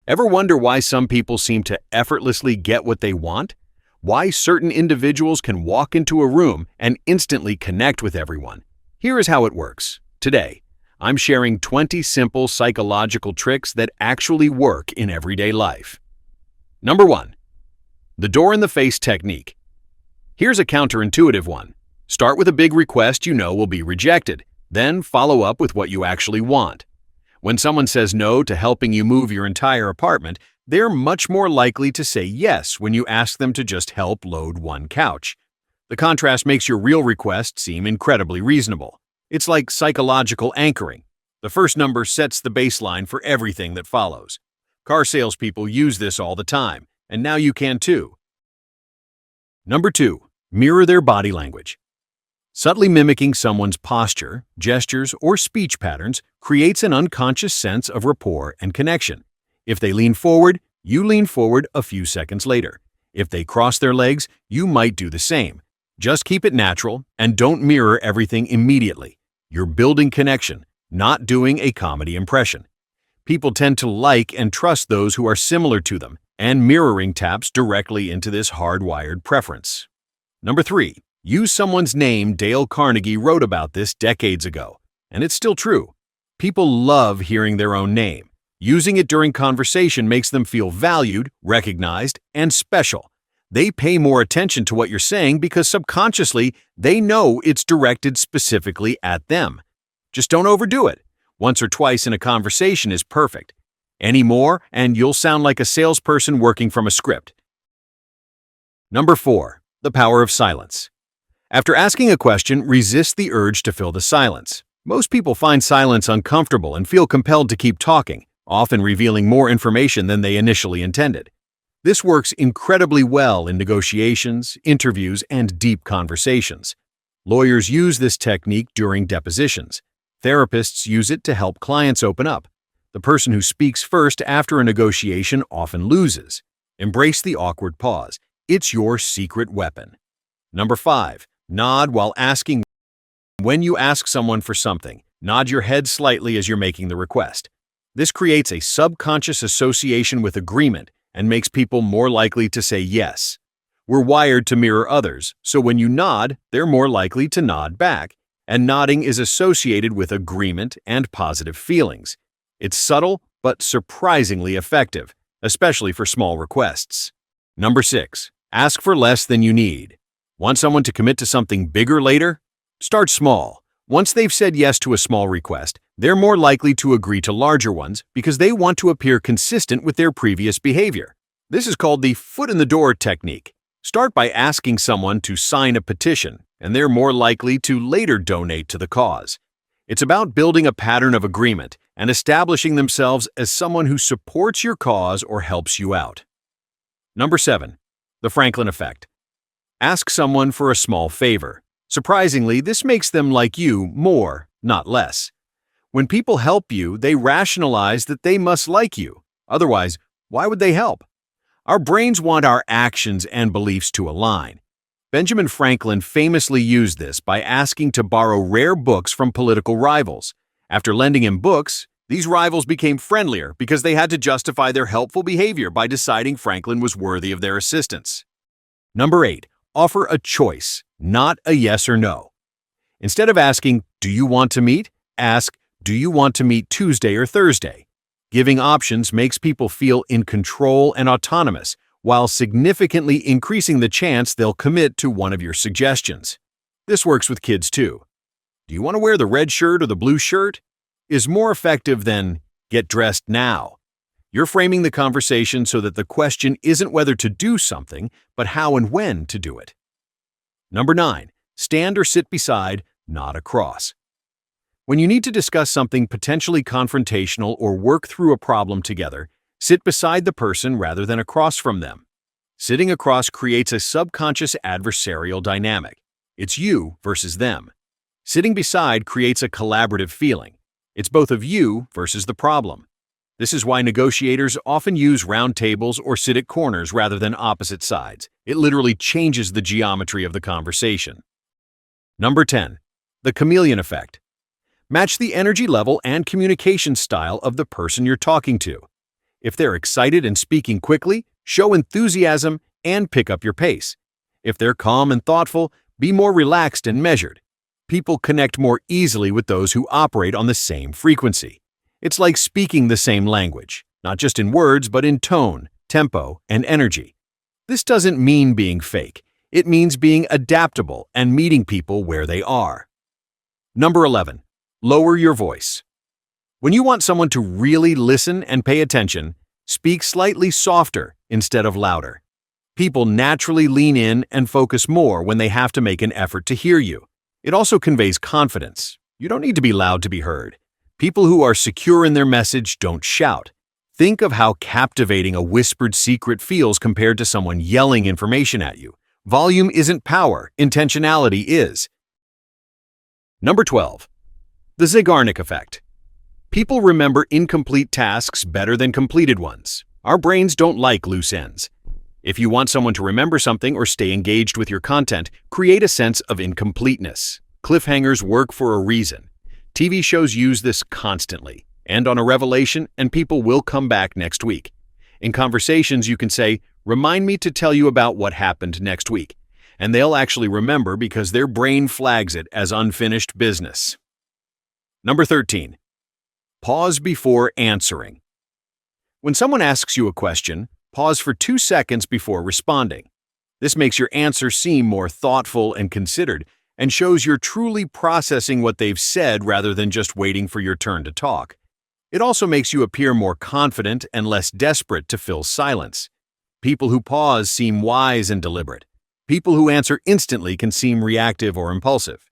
Ever wonder why some people seem to effortlessly get what they want? Why certain individuals can walk into a room and instantly connect with everyone? Here is how it works. Today, I'm sharing 20 simple psychological tricks that actually work in everyday life. Number 1. The door-in-the-face technique. Here's a counterintuitive one. Start with a big request you know will be rejected, then follow up with what you actually want. When someone says no to helping you move your entire apartment, they're much more likely to say yes when you ask them to just help load one couch. The contrast makes your real request seem incredibly reasonable. It's like psychological anchoring. The first number sets the baseline for everything that follows. Car salespeople use this all the time, and now you can too. Number 2. Mirror their body language. Subtly mimicking someone's posture, gestures, or speech patterns creates an unconscious sense of rapport and connection. If they lean forward, you lean forward a few seconds later. If they cross their legs, you might do the same. Just keep it natural and don't mirror everything immediately. You're building connection, not doing a comedy impression. People tend to like and trust those who are similar to them, and mirroring taps directly into this hardwired preference. Number 3. Use someone's name. Dale Carnegie wrote about this decades ago, and it's still true. People love hearing their own name. Using it during conversation makes them feel valued, recognized, and special. They pay more attention to what you're saying because subconsciously they know it's directed specifically at them. Just don't overdo it. Once or twice in a conversation is perfect. Any more, and you'll sound like a salesperson working from a script. Number 4. The power of silence. After asking a question, resist the urge to fill the silence. Most people find silence uncomfortable and feel compelled to keep talking, often revealing more information than they initially intended. This works incredibly well in negotiations, interviews, and deep conversations. Lawyers use this technique during depositions. Therapists use it to help clients open up. The person who speaks first after a negotiation often loses. Embrace the awkward pause. It's your secret weapon. Number 5. Nod while asking. When you ask someone for something, nod your head slightly as you're making the request. This creates a subconscious association with agreement and makes people more likely to say yes. We're wired to mirror others, so when you nod, they're more likely to nod back, and nodding is associated with agreement and positive feelings. It's subtle but surprisingly effective, especially for small requests. Number 6. Ask for less than you need. Want someone to commit to something bigger later? Start small. Once they've said yes to a small request, they're more likely to agree to larger ones because they want to appear consistent with their previous behavior. This is called the foot-in-the-door technique. Start by asking someone to sign a petition, and they're more likely to later donate to the cause. It's about building a pattern of agreement and establishing themselves as someone who supports your cause or helps you out. Number 7. The Franklin effect. Ask someone for a small favor. Surprisingly, this makes them like you more, not less. When people help you, they rationalize that they must like you. Otherwise, why would they help? Our brains want our actions and beliefs to align. Benjamin Franklin famously used this by asking to borrow rare books from political rivals. After lending him books, these rivals became friendlier because they had to justify their helpful behavior by deciding Franklin was worthy of their assistance. Number 8. Offer a choice, not a yes or no. Instead of asking, "Do you want to meet?" ask, "Do you want to meet Tuesday or Thursday?" Giving options makes people feel in control and autonomous, while significantly increasing the chance they'll commit to one of your suggestions. This works with kids too. "Do you want to wear the red shirt or the blue shirt?" is more effective than "Get dressed now." You're framing the conversation so that the question isn't whether to do something, but how and when to do it. Number 9. Stand or sit beside, not across. When you need to discuss something potentially confrontational or work through a problem together, sit beside the person rather than across from them. Sitting across creates a subconscious adversarial dynamic. It's you versus them. Sitting beside creates a collaborative feeling. It's both of you versus the problem. This is why negotiators often use round tables or sit at corners rather than opposite sides. It literally changes the geometry of the conversation. Number 10. The chameleon effect. Match the energy level and communication style of the person you're talking to. If they're excited and speaking quickly, show enthusiasm and pick up your pace. If they're calm and thoughtful, be more relaxed and measured. People connect more easily with those who operate on the same frequency. It's like speaking the same language, not just in words, but in tone, tempo, and energy. This doesn't mean being fake. It means being adaptable and meeting people where they are. Number 11. Lower your voice. When you want someone to really listen and pay attention, speak slightly softer instead of louder. People naturally lean in and focus more when they have to make an effort to hear you. It also conveys confidence. You don't need to be loud to be heard. People who are secure in their message don't shout. Think of how captivating a whispered secret feels compared to someone yelling information at you. Volume isn't power, intentionality is. Number 12. The Zeigarnik effect. People remember incomplete tasks better than completed ones. Our brains don't like loose ends. If you want someone to remember something or stay engaged with your content, create a sense of incompleteness. Cliffhangers work for a reason. TV shows use this constantly. End on a revelation, and people will come back next week. In conversations, you can say, "Remind me to tell you about what happened next week." And they'll actually remember because their brain flags it as unfinished business. Number 13. Pause before answering. When someone asks you a question, pause for 2 seconds before responding. This makes your answer seem more thoughtful and considered and shows you're truly processing what they've said rather than just waiting for your turn to talk. It also makes you appear more confident and less desperate to fill silence. People who pause seem wise and deliberate. People who answer instantly can seem reactive or impulsive.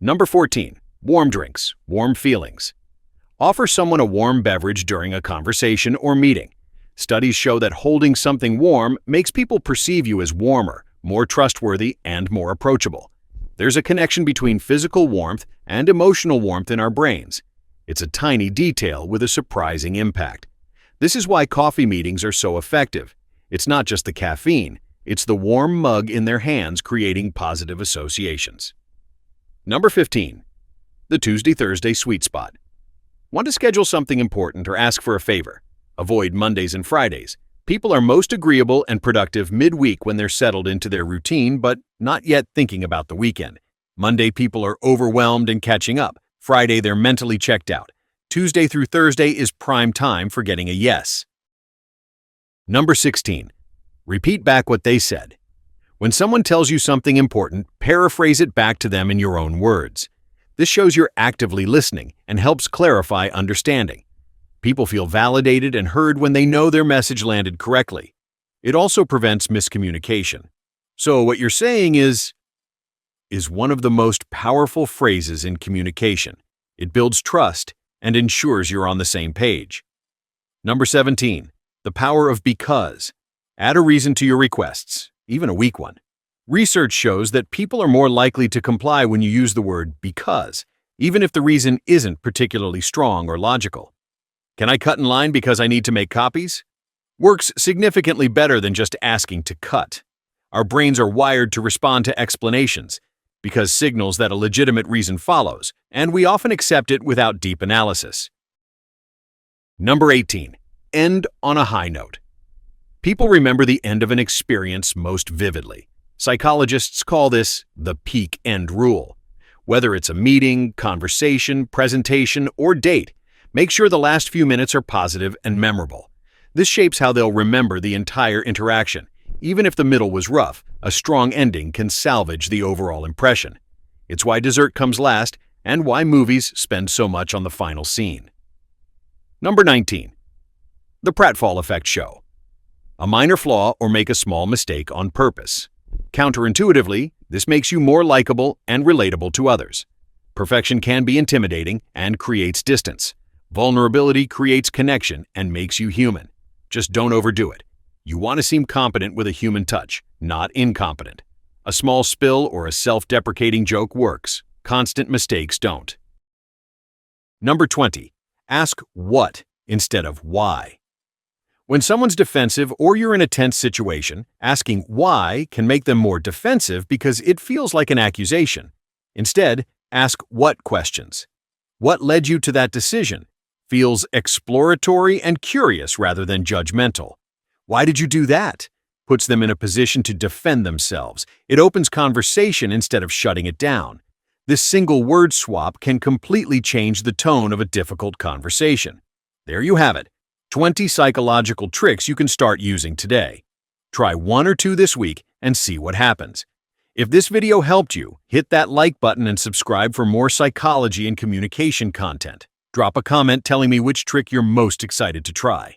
Number 14. Warm drinks, warm feelings. Offer someone a warm beverage during a conversation or meeting. Studies show that holding something warm makes people perceive you as warmer, more trustworthy, and more approachable. There's a connection between physical warmth and emotional warmth in our brains. It's a tiny detail with a surprising impact. This is why coffee meetings are so effective. It's not just the caffeine, it's the warm mug in their hands creating positive associations. Number 15. The Tuesday-Thursday sweet spot. Want to schedule something important or ask for a favor? Avoid Mondays and Fridays. People are most agreeable and productive midweek when they're settled into their routine, but not yet thinking about the weekend. Monday, people are overwhelmed and catching up. Friday, they're mentally checked out. Tuesday through Thursday is prime time for getting a yes. Number 16. Repeat back what they said. When someone tells you something important, paraphrase it back to them in your own words. This shows you're actively listening and helps clarify understanding. People feel validated and heard when they know their message landed correctly. It also prevents miscommunication. So what you're saying is one of the most powerful phrases in communication. It builds trust and ensures you're on the same page. Number 17. The power of because. Add a reason to your requests, even a weak one. Research shows that people are more likely to comply when you use the word because, even if the reason isn't particularly strong or logical. Can I cut in line because I need to make copies? Works significantly better than just asking to cut. Our brains are wired to respond to explanations because signals that a legitimate reason follows, and we often accept it without deep analysis. Number 18. End on a high note. People remember the end of an experience most vividly. Psychologists call this the peak end rule. Whether it's a meeting, conversation, presentation, or date, make sure the last few minutes are positive and memorable. This shapes how they'll remember the entire interaction. Even if the middle was rough, a strong ending can salvage the overall impression. It's why dessert comes last and why movies spend so much on the final scene. Number 19. The pratfall effect show. A minor flaw or make a small mistake on purpose. Counterintuitively, this makes you more likable and relatable to others. Perfection can be intimidating and creates distance. Vulnerability creates connection and makes you human. Just don't overdo it. You want to seem competent with a human touch, not incompetent. A small spill or a self-deprecating joke works. Constant mistakes don't. Number 20. Ask what instead of why. When someone's defensive or you're in a tense situation, asking why can make them more defensive because it feels like an accusation. Instead, ask what questions. What led you to that decision? Feels exploratory and curious rather than judgmental. Why did you do that? Puts them in a position to defend themselves. It opens conversation instead of shutting it down. This single word swap can completely change the tone of a difficult conversation. There you have it, 20 psychological tricks you can start using today. Try 1 or 2 this week and see what happens. If this video helped you, hit that like button and subscribe for more psychology and communication content. Drop a comment telling me which trick you're most excited to try.